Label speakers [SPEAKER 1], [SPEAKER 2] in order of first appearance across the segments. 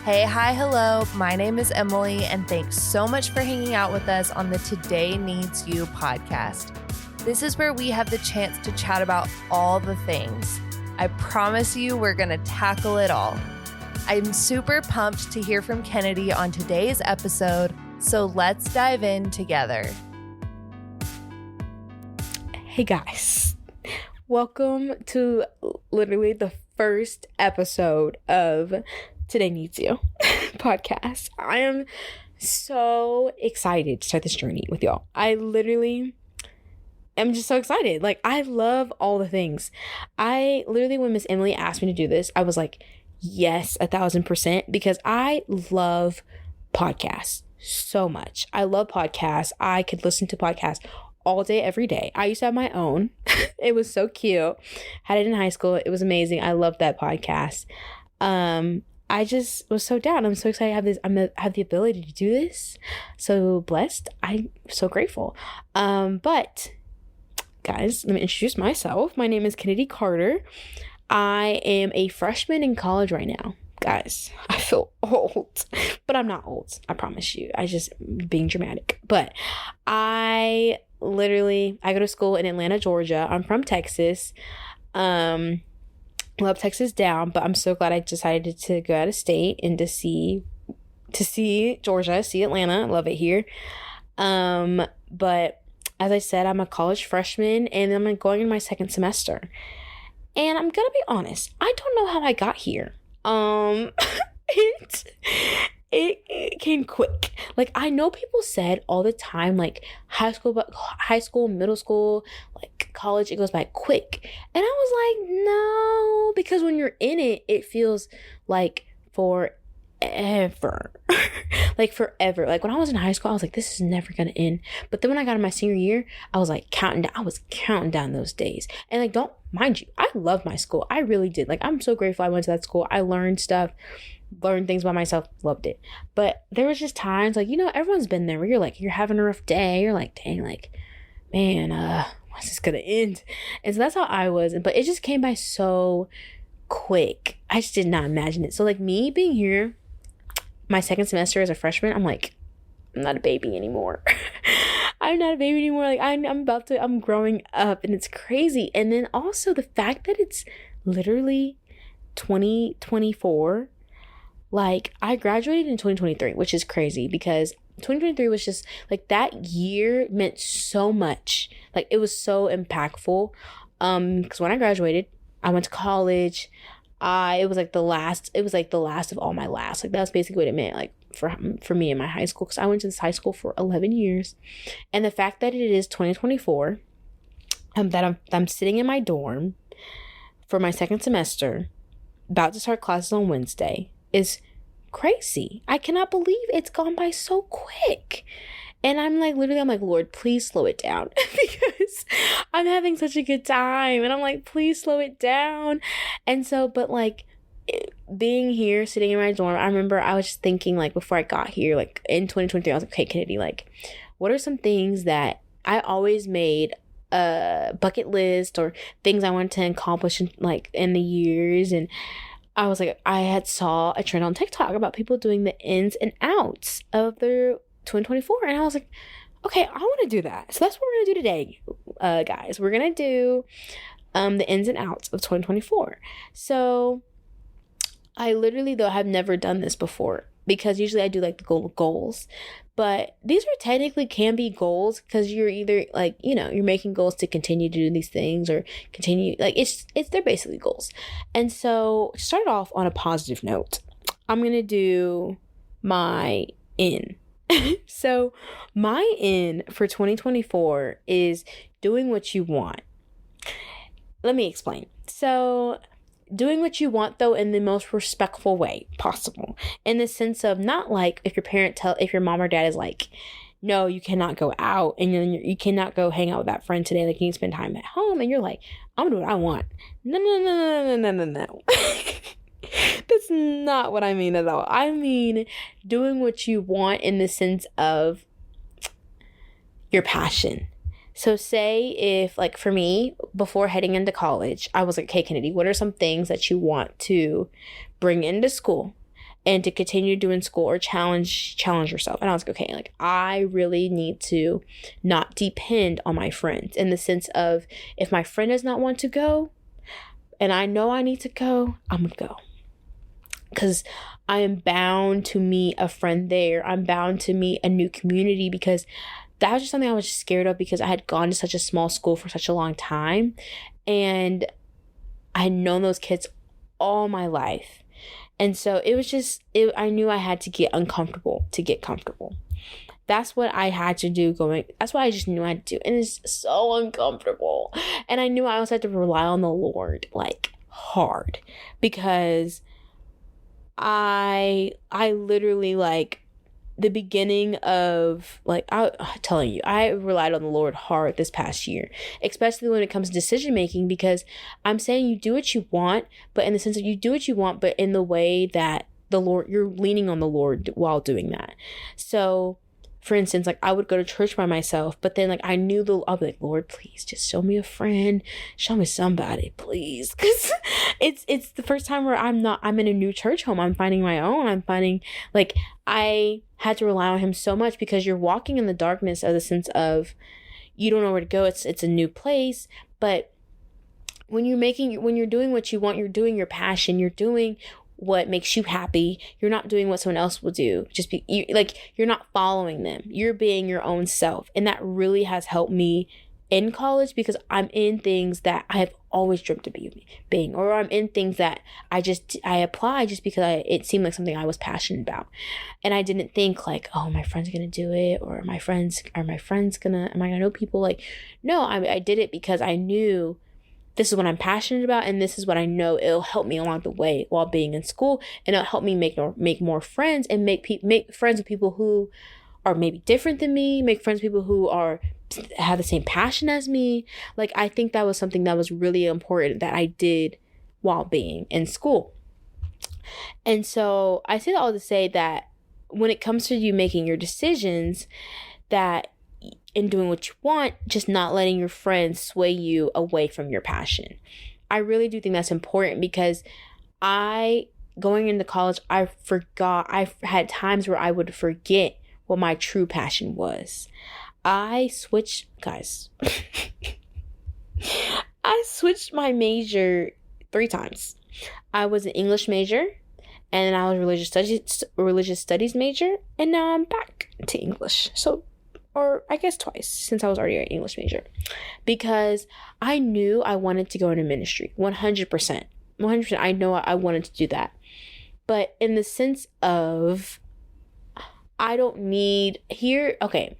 [SPEAKER 1] Hey, hi, hello. My name is Emily, and thanks so much for hanging out with us on the Today Needs You podcast. This is where we have the chance to chat about all the things. I promise you we're going to tackle it all. I'm super pumped to hear from Kennedy on today's episode, so let's dive in together.
[SPEAKER 2] Hey guys, welcome to literally the first episode of Today Needs You podcast. I am so excited to start this journey with y'all. I literally am just so excited. Like, I love all the things. I literally, when Miss Emily asked me to do this, I was like, yes, 1,000%, because I love podcasts so much. I love podcasts. I could listen to podcasts all day, every day. I used to have my own. It was so cute. Had it in high school. It was amazing. I loved that podcast. I just was so down. I'm so excited to have this. I have the ability to do this. So blessed. I'm so grateful. But guys, let me introduce myself. My name is Kennedy Carter. I am a freshman in college right now. Guys, I feel old, but I'm not old. I promise you. I just being dramatic. But I go to school in Atlanta, Georgia. I'm from Texas. Love Texas down, but I'm so glad I decided to go out of state and to see Georgia, see Atlanta. Love it here. But as I said, I'm a college freshman and I'm going in my second semester. And I'm gonna be honest, I don't know how I got here. It came quick. Like, I know people said all the time, like high school, middle school, like college, it goes by quick. And I was like, no, because when you're in it, it feels like forever. Like forever. Like when I was in high school, I was like, this is never gonna end. But then when I got in my senior year, I was like counting down those days. And like, don't mind you, I love my school. I really did. Like, I'm so grateful I went to that school. I learned things by myself, loved it. But there was just times, like, everyone's been there where you're having a rough day. You're like, dang, like, man, when's this gonna end? And so that's how I was. But it just came by so quick. I just did not imagine it. So like, me being here my second semester as a freshman, I'm like, I'm not a baby anymore. I'm not a baby anymore. Like, I'm growing up, and it's crazy. And then also the fact that it's literally 2024. Like, I graduated in 2023, which is crazy because 2023 was just like, that year meant so much. Like, it was so impactful. Because when I graduated, I went to college. It was like the last of all my last. Like, that's basically what it meant, like, for me in my high school, because I went to this high school for 11 years. And the fact that it is 2024, that I'm sitting in my dorm for my second semester, about to start classes on Wednesday, is crazy. I cannot believe it's gone by so quick. And I'm like, Lord, please slow it down because I'm having such a good time. And I'm like, please slow it down. And so, but like, being here, sitting in my dorm, I remember I was just thinking, like, before I got here, like in 2023, I was like, okay, Kennedy, like, what are some things that I always made a bucket list or things I wanted to accomplish in the years? And I was like, I had saw a trend on TikTok about people doing the ins and outs of their 2024. And I was like, okay, I want to do that. So that's what we're going to do today, guys. We're going to do the ins and outs of 2024. So I literally, though, have never done this before, because usually I do like the goals. But these are technically can be goals, because you're either like, you're making goals to continue to do these things or continue, like, they're basically goals. And so to start off on a positive note, I'm going to do my in. So my in for 2024 is doing what you want. Let me explain. So doing what you want, though, in the most respectful way possible, in the sense of not like if your mom or dad is like, no, you cannot go out and you cannot go hang out with that friend today, like, you need to spend time at home, and you're like, I'm gonna do what I want. No. That's not what I mean at all. I mean doing what you want in the sense of your passion. So say if, like, for me, before heading into college, I was like, okay, Kennedy, what are some things that you want to bring into school? and to continue doing school or challenge yourself. And I was like, okay, like I really need to not depend on my friends, in the sense of, if my friend does not want to go and I know I need to go, I'm gonna go. Because I am bound to meet a friend there. I'm bound to meet a new community, because that was just something I was just scared of, because I had gone to such a small school for such a long time. And I had known those kids all my life. And so it was just, I knew I had to get uncomfortable to get comfortable. That's what I had to do that's what I just knew I had to do. And it's so uncomfortable. And I knew I also had to rely on the Lord, like, hard, because I literally, like, the beginning of, like, I'm telling you, I relied on the Lord hard this past year, especially when it comes to decision making, because I'm saying you do what you want, but in the sense of you do what you want, but in the way that the Lord, you're leaning on the Lord while doing that. So, for instance, like, I would go to church by myself, but then, like, I'll be like, Lord, please just show me a friend, show me somebody, please. Because it's the first time where I'm in a new church home. I'm finding my own. I'm finding, like, I had to rely on him so much, because you're walking in the darkness of the sense of you don't know where to go. It's a new place. But when you're doing what you want, you're doing your passion, you're doing what makes you happy. You're not doing what someone else will do. You're not following them. You're being your own self. And that really has helped me in college, because I'm in things that I have always dreamt of being, or I'm in things that I apply just because it seemed like something I was passionate about. And I didn't think like, oh, my friend's going to do it, or am I going to know people? Like, no, I did it because I knew this is what I'm passionate about, and this is what I know it'll help me along the way while being in school, and it'll help me make more friends, and make friends with people who are maybe different than me, make friends with people who have the same passion as me. Like, I think that was something that was really important that I did while being in school. And so I say that all to say that when it comes to you making your decisions, that in doing what you want, just not letting your friends sway you away from your passion. I really do think that's important, because going into college, I've had times where I would forget what my true passion was. I switched my major 3 times. I was an English major, and I was a religious studies major, and now I'm back to English. Or I guess twice, since I was already an English major, because I knew I wanted to go into ministry. 100%. I know I wanted to do that. But in the sense of, I don't need okay.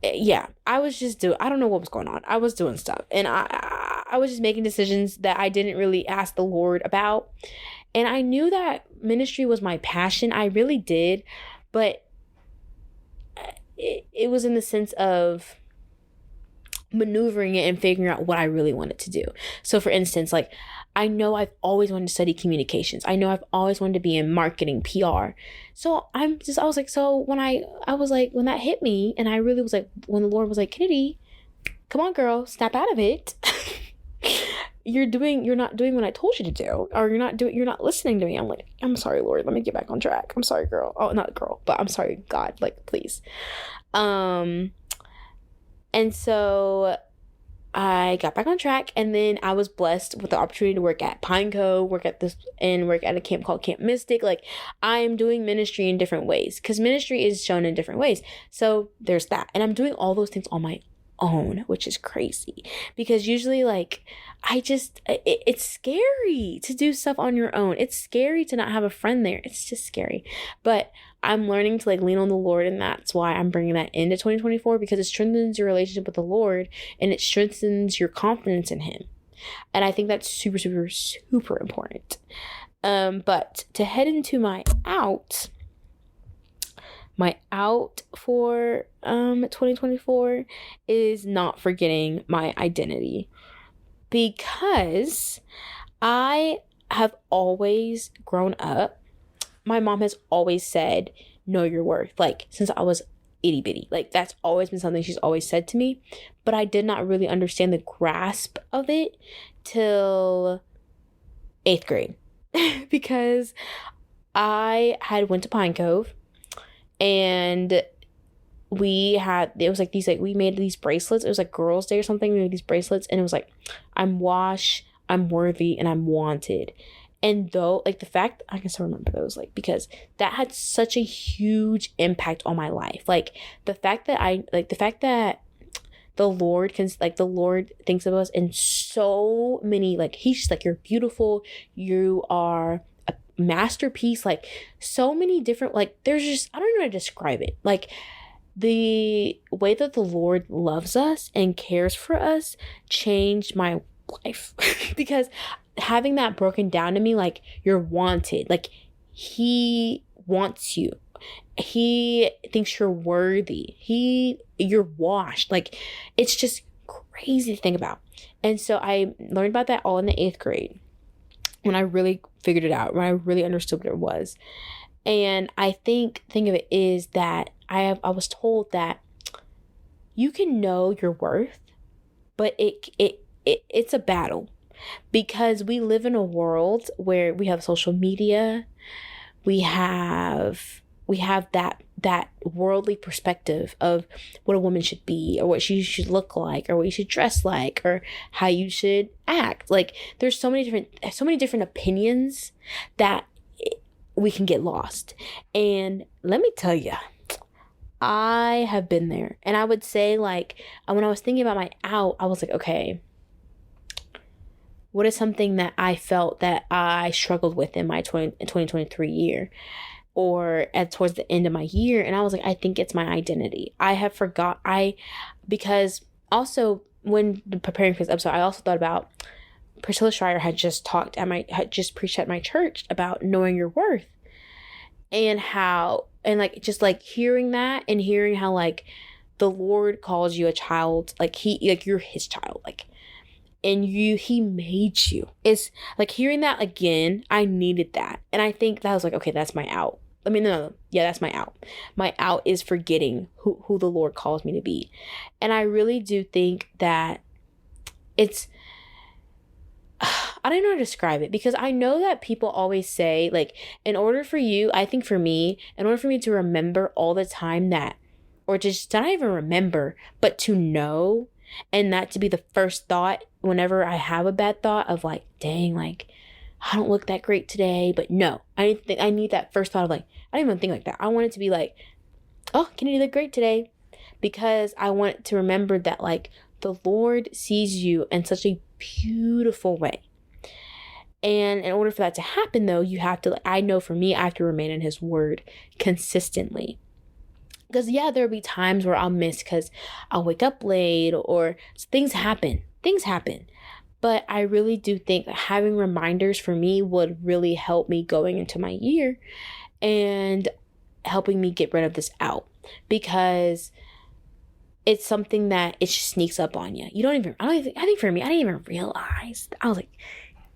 [SPEAKER 2] Yeah, I don't know what was going on. I was doing stuff, and I was just making decisions that I didn't really ask the Lord about. And I knew that ministry was my passion. I really did. But it was in the sense of maneuvering it and figuring out what I really wanted to do. So for instance, like, I know I've always wanted to study communications. I know I've always wanted to be in marketing, PR. So I was like, so when when that hit me, and I really was like, when the Lord was like, Kennedy, come on, girl, snap out of it. You're not doing what I told you to do, or you're not listening to me. I'm like, I'm sorry, Lord, let me get back on track. I'm sorry, girl. Oh, not girl, but I'm sorry, God, like, please. And so I got back on track, and then I was blessed with the opportunity to work at Pineco, work at a camp called Camp Mystic. Like, I am doing ministry in different ways, because ministry is shown in different ways. So there's that. And I'm doing all those things on my own, which is crazy, because usually, like, it's scary to do stuff on your own. It's scary to not have a friend there. It's just scary. But I'm learning to, like, lean on the Lord, and that's why I'm bringing that into 2024, because it strengthens your relationship with the Lord, and it strengthens your confidence in Him. And I think that's super, super, super important. But to head into my out for 2024 is not forgetting my identity, because I have always grown up. My mom has always said, know your worth, like, since I was itty bitty. Like, that's always been something she's always said to me, but I did not really understand the grasp of it till 8th grade, because I had went to Pine Cove, and it was like these, like, we made these bracelets. It was like Girls' Day or something. We made these bracelets, and it was like, I'm washed, I'm worthy, and I'm wanted. And though, like, the fact I can still remember those, like, because that had such a huge impact on my life. Like, the fact that the Lord the Lord thinks of us in so many, like, he's just like, you're beautiful, you are a masterpiece, like, so many different, like, there's just, I don't know how to describe it. Like, the way that the Lord loves us and cares for us changed my life because having that broken down to me, like, you're wanted, like, he wants you, he thinks you're worthy, you're washed, like, it's just crazy to think about. And so I learned about that all in the 8th grade, when I really figured it out, when I really understood what it was. And I think the thing of it is that I was told that you can know your worth, but it's a battle, because we live in a world where we have social media, we have that worldly perspective of what a woman should be, or what she should look like, or what you should dress like, or how you should act. Like, there's so many different opinions that we can get lost. And let me tell you, I have been there. And I would say, like, when I was thinking about my out, I was like, okay, what is something that I felt that I struggled with in my 2023 year, or towards the end of my year? And I was like, I think it's my identity. Because also, when preparing for this episode, I also thought about Priscilla Schreier had just preached at my church about knowing your worth, and how, and like, just like hearing that, and hearing how, like, the Lord calls you a child, like, you're his child, like, and he made you. It's like, hearing that again, I needed that. And I think that was like, okay, that's my out. I mean, no, yeah, that's my out. My out is forgetting who the Lord calls me to be. And I really do think that it's, I don't know how to describe it, because I know that people always say, like, in order for me to remember all the time that, or just not even remember, but to know, and that to be the first thought whenever I have a bad thought of, like, dang, like, I don't look that great today. But no, I need that first thought of, like, I don't even think like that. I want it to be like, oh, can you look great today? Because I want to remember that, like, the Lord sees you in such a beautiful way. And in order for that to happen, though, I know for me, I have to remain in his word consistently. Because, yeah, there'll be times where I'll miss because I'll wake up late, or things happen. But I really do think that having reminders for me would really help me going into my year, and helping me get rid of this out, because it's something that it just sneaks up on you. I think for me, I didn't even realize. I was like,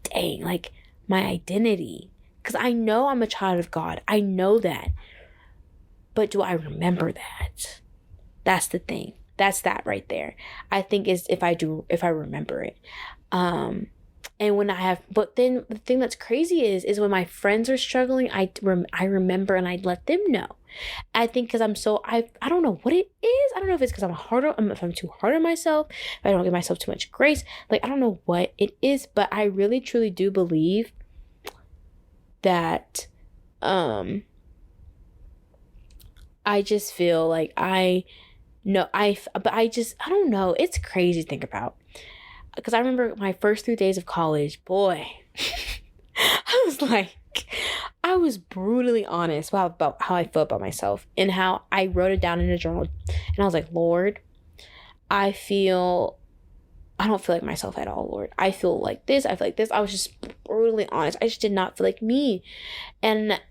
[SPEAKER 2] dang, like, my identity. Because I know I'm a child of God. I know that. But do I remember that? That's the thing. That's that right there. I think is if I remember it. And when but then the thing that's crazy is when my friends are struggling, I remember, and I let them know. I think because I don't know what it is. I don't know if it's because if I'm too hard on myself, if I don't give myself too much grace. Like, I don't know what it is, but I really truly do believe that, I just feel like I don't know. It's crazy to think about. Because I remember my first 3 days of college, boy, I was brutally honest about how I felt about myself, and how I wrote it down in a journal. And I was like, Lord, I don't feel like myself at all, Lord. I feel like this. I feel like this. I was just brutally honest. I just did not feel like me. And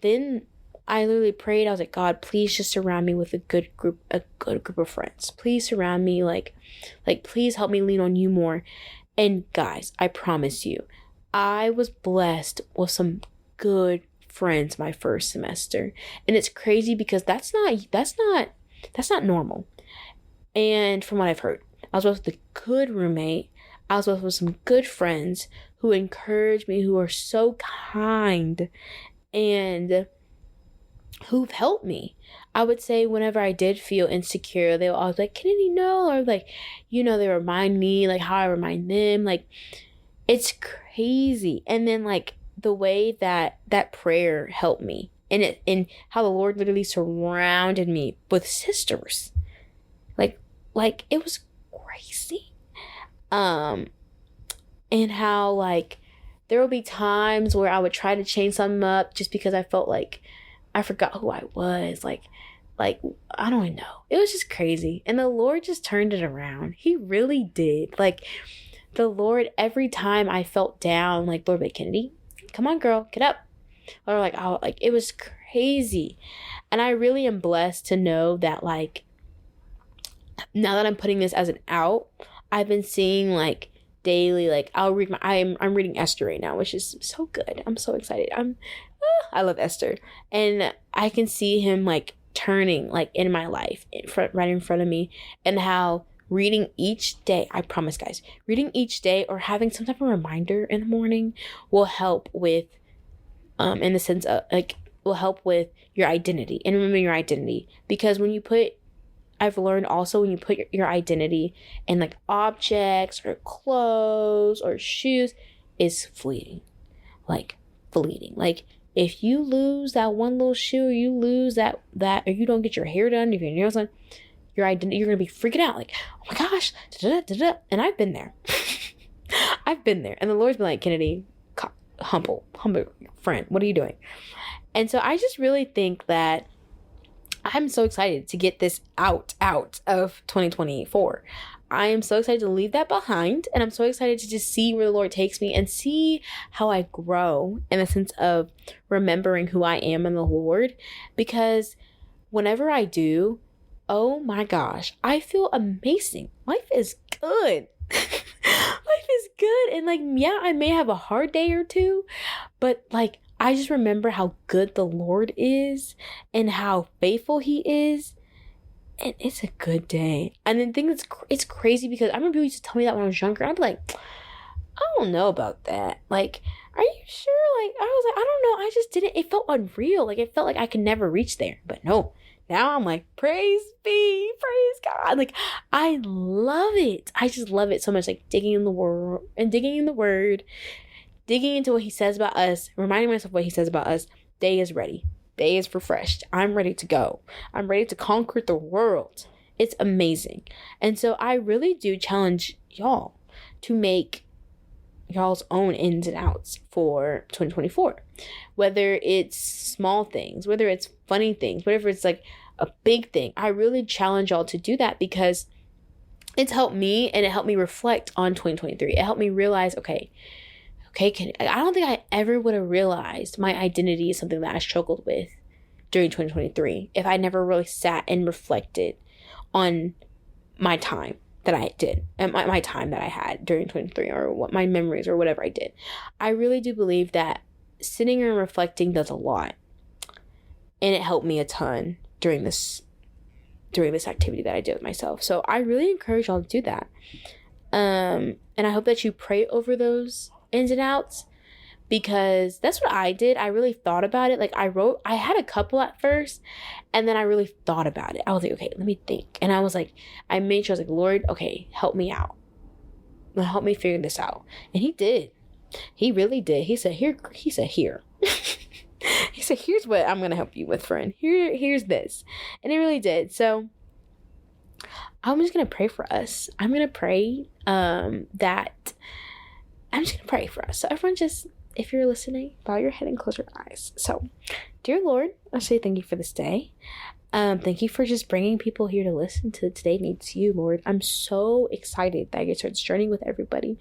[SPEAKER 2] then I literally prayed. I was like, God, please just surround me with a good group of friends. Please surround me, like, please help me lean on you more. And guys, I promise you, I was blessed with some good friends my first semester. And it's crazy because that's not normal. And from what I've heard, I was with a good roommate. I was with some good friends who encouraged me, who are so kind. and who've helped me. I would say whenever I did feel insecure, they were always like, Kennedy, no, or like, they remind me like how I remind them. Like, it's crazy. And then like the way that prayer helped me, and how the Lord literally surrounded me with sisters. Like it was crazy. And how like there will be times where I would try to change something up just because I felt like I forgot who I was. Like I don't know. It was just crazy. And the Lord just turned it around. He really did. Like the Lord, every time I felt down, like, Lord, like, Kennedy, come on, girl, get up. Or like, it was crazy. And I really am blessed to know that, like, now that I'm putting this as an out, I've been seeing like daily, like I'll read I'm reading Esther right now, which is so good. I'm so excited. I love Esther. And I can see him like turning like in my life right in front of me, and how reading each day, I promise guys, reading each day or having some type of reminder in the morning will help with, in the sense of like, will help with your identity and remembering your identity. Because I've learned also when you put your identity in like objects or clothes or shoes, is fleeting. Like fleeting. Like if you lose that one little shoe, or you lose that, or you don't get your hair done, if your nails done, your identity, you're going to be freaking out. Like, oh my gosh. And I've been there. I've been there. And the Lord's been like, Kennedy, humble friend, what are you doing? And so I just really think that I'm so excited to get this out of 2024. I am so excited to leave that behind, and I'm so excited to just see where the Lord takes me and see how I grow in the sense of remembering who I am in the Lord. Because whenever I do, oh my gosh, I feel amazing. Life is good. Life is good. And like, yeah, I may have a hard day or two, but like, I just remember how good the Lord is and how faithful he is. And it's a good day. And the thing is, it's crazy because I remember people used to tell me that when I was younger. I'd be like, I don't know about that. Like, are you sure? Like, I was like, I don't know. I just didn't. It felt unreal. Like, it felt like I could never reach there. But no, now I'm like, praise God. Like, I love it. I just love it so much. Like, digging in the word, digging into what he says about us, reminding myself what he says about us. Day is ready. Day is refreshed. I'm ready to go. I'm ready to conquer the world. It's amazing. And so I really do challenge y'all to make y'all's own ins and outs for 2024. Whether it's small things, whether it's funny things, whatever it's like a big thing. I really challenge y'all to do that because it's helped me, and it helped me reflect on 2023. It helped me realize, okay, I don't think I ever would have realized my identity is something that I struggled with during 2023 if I never really sat and reflected on my time that I did, and my time that I had during 2023, or what my memories or whatever I did. I really do believe that sitting and reflecting does a lot, and it helped me a ton during this activity that I did with myself. So I really encourage y'all to do that. And I hope that you pray over those ins and outs, because that's what I did. I really thought about it. Like I had a couple at first, and then I really thought about it. I was like, okay, let me think. And I was like, I made sure, I was like, Lord, okay, help me out. Help me figure this out. And he did. He really did. He said, here. He said, here's what I'm going to help you with, friend. Here's this. And it really did. So I'm just going to pray for us. I'm going to pray I'm just going to pray for us. So everyone just, if you're listening, bow your head and close your eyes. So, dear Lord, I say thank you for this day. Thank you for just bringing people here to listen to Today Needs You, Lord. I'm so excited that I get to start this journey with everybody.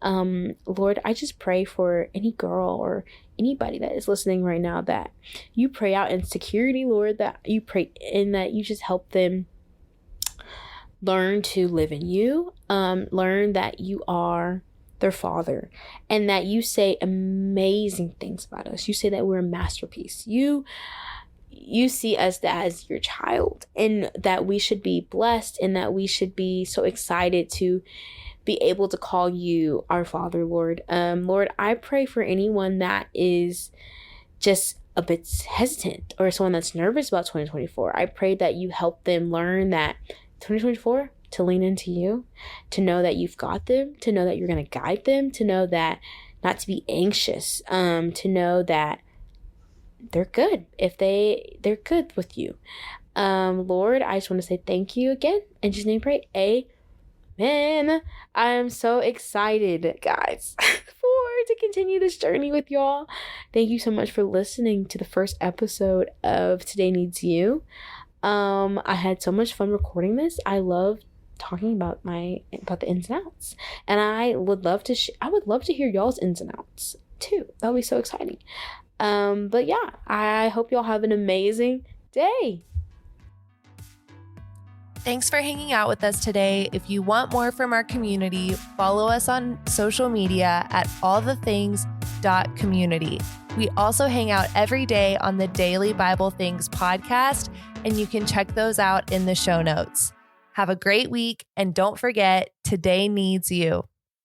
[SPEAKER 2] Lord, I just pray for any girl or anybody that is listening right now, that you pray out insecurity, Lord, that you pray and that you just help them learn to live in you, learn that you are their Father, and that you say amazing things about us. You say that we're a masterpiece. You see us as your child, and that we should be blessed, and that we should be so excited to be able to call you our Father, Lord. Lord, I pray for anyone that is just a bit hesitant or someone that's nervous about 2024. I pray that you help them learn that 2024, to lean into you, to know that you've got them, to know that you're going to guide them, to know that not to be anxious, to know that they're good if they're good with you. Lord, I just want to say thank you again. In Jesus' name pray. Amen. I am so excited, guys, to continue this journey with y'all. Thank you so much for listening to the first episode of Today Needs You. I had so much fun recording this. I love talking about the ins and outs, and I would love to hear y'all's ins and outs too. That'll be so exciting. But yeah, I hope y'all have an amazing day.
[SPEAKER 1] Thanks for hanging out with us today. If you want more from our community, follow us on social media at allthethings.community. We also hang out every day on the Daily Bible Things podcast, and you can check those out in the show notes. Have a great week, and don't forget, today needs you.